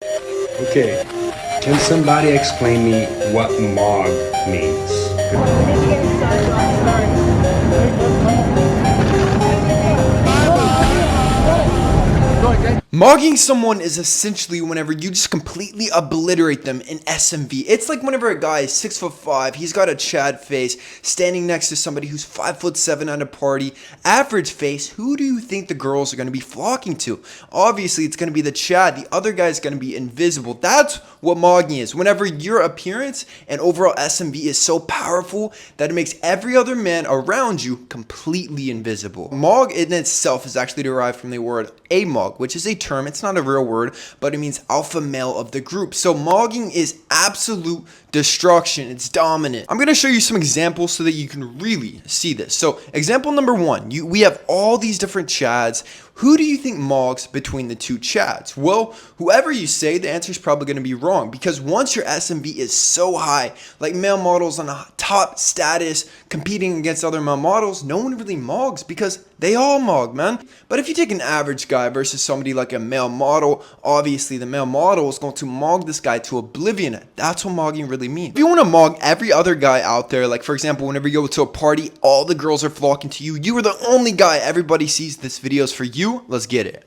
Okay, can somebody explain me what mog means? Mogging someone is essentially whenever you just completely obliterate them in SMV. It's like whenever a guy is 6'5", he's got a Chad face, standing next to somebody who's 5'7" at a party, average face, who do you think the girls are going to be flocking to? Obviously, it's going to be the Chad. The other guy is going to be invisible. That's what mogging is. Whenever your appearance and overall SMV is so powerful that it makes every other man around you completely invisible. Mog in itself is actually derived from the word amog, which is a term. It's not a real word, but it means alpha male of the group. So mogging is absolute destruction. It's dominant. I'm going to show you some examples so that you can really see this. So example number one, we have all these different Chads. Who do you think mogs between the two Chads? Well, whoever you say, the answer is probably going to be wrong, because once your SMV is so high, like male models on a top status competing against other male models, no one really mogs because they all mog, man. But if you take an average guy versus somebody like a male model, obviously the male model is going to mog this guy to oblivion. That's what mogging really means. If you want to mog every other guy out there, like for example, whenever you go to a party, all the girls are flocking to you. You are the only guy everybody sees. This video is for you. Let's get it.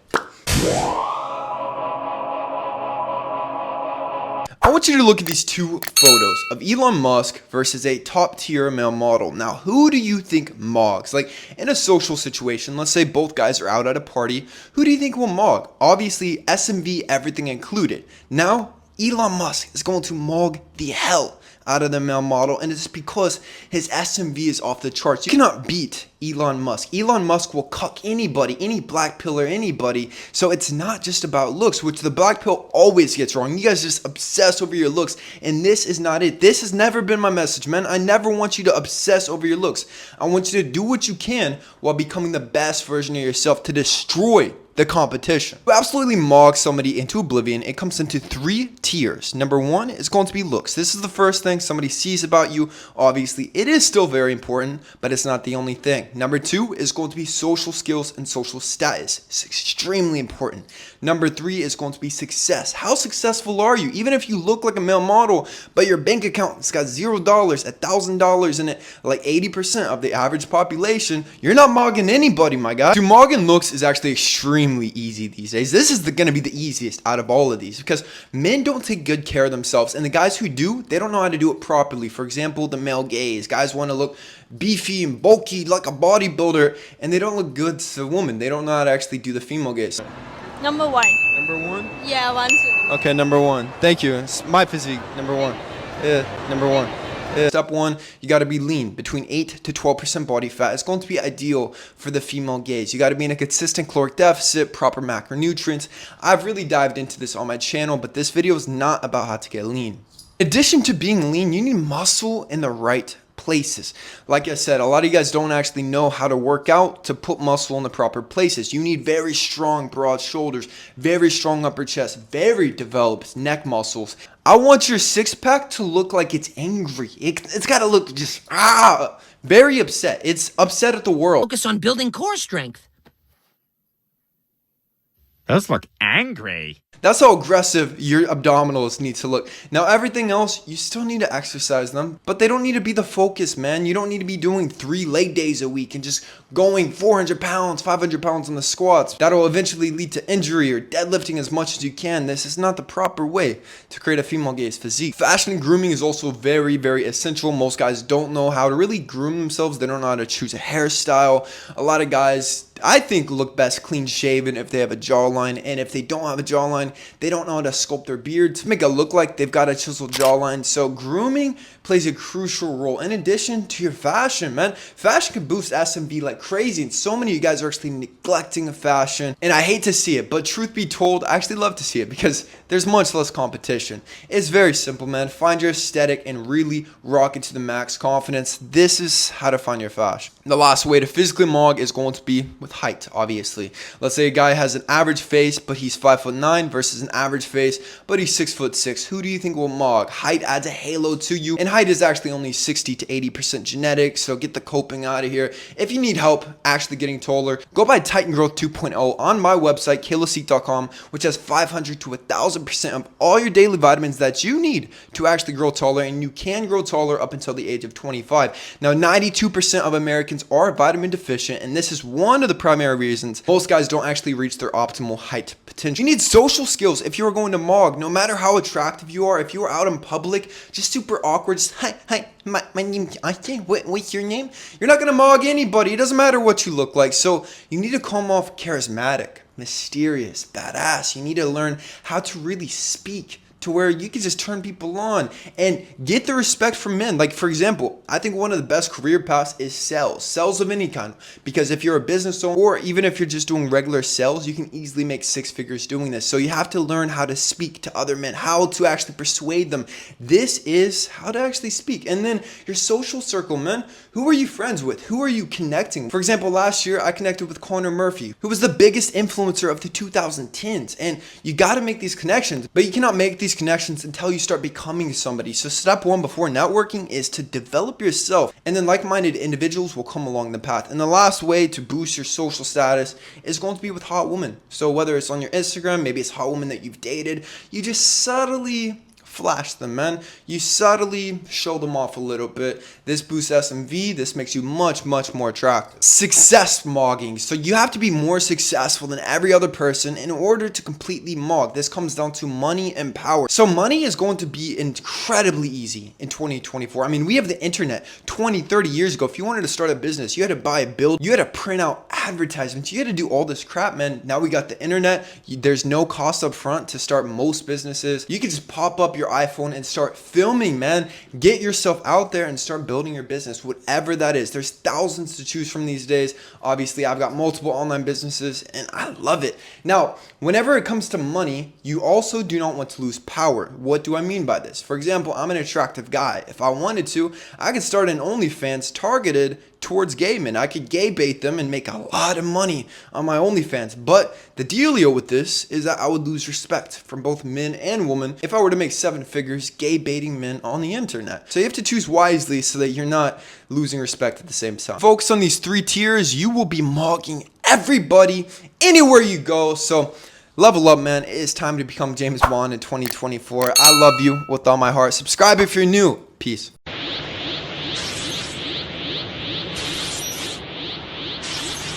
I want you to look at these two photos of Elon Musk versus a top tier male model. Now, who do you think mogs? Like in a social situation, let's say both guys are out at a party, who do you think will mog? Obviously, SMV, everything included. Now, Elon Musk is going to mog the hell out of the male model, and it's because his SMV is off the charts. You cannot beat Elon Musk. Elon Musk will cuck anybody, any black pillar, anybody. So it's not just about looks, which the black pill always gets wrong. You guys just obsess over your looks, and this is not it. This has never been my message, man. I never want you to obsess over your looks. I want you to do what you can while becoming the best version of yourself to destroy the competition. To absolutely mog somebody into oblivion, it comes into three tiers. Number one is going to be looks. This is the first thing somebody sees about you. Obviously, it is still very important, but it's not the only thing. Number two is going to be social skills and social status. It's extremely important. Number three is going to be success. How successful are you? Even if you look like a male model, but your bank account has got $0, $1,000 in it, like 80% of the average population, you're not mogging anybody, my guy. To mog in looks is actually extremely easy these days. This is going to be the easiest out of all of these because men don't take good care of themselves, and the guys who do, they don't know how to do it properly. For example, the male gaze. Guys want to look beefy and bulky like a bodybuilder, and they don't look good to a woman. They don't know how to actually do the female gaze. Number one. Number one? Yeah, 1, 2. Okay, number one. Thank you. It's my physique. Number one. Yeah, number one. Step one, you got to be lean, between 8 to 12% body fat. It's going to be ideal for the female gaze. You got to be in a consistent caloric deficit, proper macronutrients. I've really dived into this on my channel, but this video is not about how to get lean. In addition to being lean, you need muscle in the right places. Like I said, a lot of you guys don't actually know how to work out to put muscle in the proper places. You need very strong broad shoulders, very strong upper chest, very developed neck muscles. I want your six-pack to look like it's angry. It's got to look just very upset. It's upset at the world. Focus on building core strength. Those look angry. That's how aggressive your abdominals need to look. Now, everything else, you still need to exercise them, but they don't need to be the focus, man. You don't need to be doing 3 leg days a week and just going 400 pounds, 500 pounds on the squats. That'll eventually lead to injury or deadlifting as much as you can. This is not the proper way to create a female gaze physique. Fashion and grooming is also very, very essential. Most guys don't know how to really groom themselves. They don't know how to choose a hairstyle. A lot of guys, I think, look best clean shaven if they have a jawline, and if they don't have a jawline, they don't know how to sculpt their beard to make it look like they've got a chiseled jawline. So grooming plays a crucial role in addition to your fashion, man. Fashion can boost SMV like crazy, and so many of you guys are actually neglecting the fashion, and I hate to see it, but truth be told, I actually love to see it because there's much less competition. It's very simple, man. Find your aesthetic and really rock it to the max confidence. This is how to find your fashion. The last way to physically mog is going to be with height, obviously. Let's say a guy has an average face, but he's 5'9" versus an average face, but he's 6'6". Who do you think will mog? Height adds a halo to you, and height is actually only 60 to 80% genetic, so get the coping out of here. If you need help actually getting taller, go buy Titan Growth 2.0 on my website, kalosique.com, which has 500 to 1,000 1,000% of all your daily vitamins that you need to actually grow taller, and you can grow taller up until the age of 25. Now, 92% of Americans are vitamin deficient, and this is one of the primary reasons most guys don't actually reach their optimal height potential. You need social skills if you are going to mog. No matter how attractive you are, if you are out in public, just super awkward, just hi, my name, what's your name? You're not gonna mog anybody. It doesn't matter what you look like. So you need to come off charismatic, mysterious, badass. You need to learn how to really speak to where you can just turn people on and get the respect from men. Like, for example, I think one of the best career paths is sales of any kind, because if you're a business owner, or even if you're just doing regular sales, you can easily make 6 figures doing this. So you have to learn how to speak to other men, how to actually persuade them. This is how to actually speak. And then your social circle, man. Who are you friends with? Who are you connecting? For example, last year I connected with Connor Murphy, who was the biggest influencer of the 2010s. And you got to make these connections, but you cannot make these connections until you start becoming somebody. So step 1 before networking is to develop yourself, and then like-minded individuals will come along the path. And the last way to boost your social status is going to be with hot women. So whether it's on your Instagram, maybe it's hot women that you've dated, you just subtly flash them, man. You subtly show them off a little bit. This boosts SMV. This makes you much more attractive. Success mogging. So you have to be more successful than every other person in order to completely mog. This comes down to money and power. So money is going to be incredibly easy in 2024. I mean, we have the internet. 20-30 years ago, if you wanted to start a business, you had to buy a build, you had to print out advertisements, you had to do all this crap, man. Now we got the internet. There's no cost up front to start most businesses. You can just pop up your iPhone and start filming, man. Get yourself out there and start building your business, whatever that is. There's thousands to choose from these days. Obviously, I've got multiple online businesses and I love it. Now, whenever it comes to money, you also do not want to lose power. What do I mean by this? For example, I'm an attractive guy. If I wanted to, I could start an OnlyFans targeted towards gay men. I could gay bait them and make a lot of money on my OnlyFans. But the dealio with this is that I would lose respect from both men and women if I were to make 7 figures gay baiting men on the internet. So you have to choose wisely so that you're not losing respect at the same time. Focus on these 3 tiers. You will be mogging everybody anywhere you go. So level up, man. It is time to become James Bond in 2024. I love you with all my heart. Subscribe if you're new. Peace.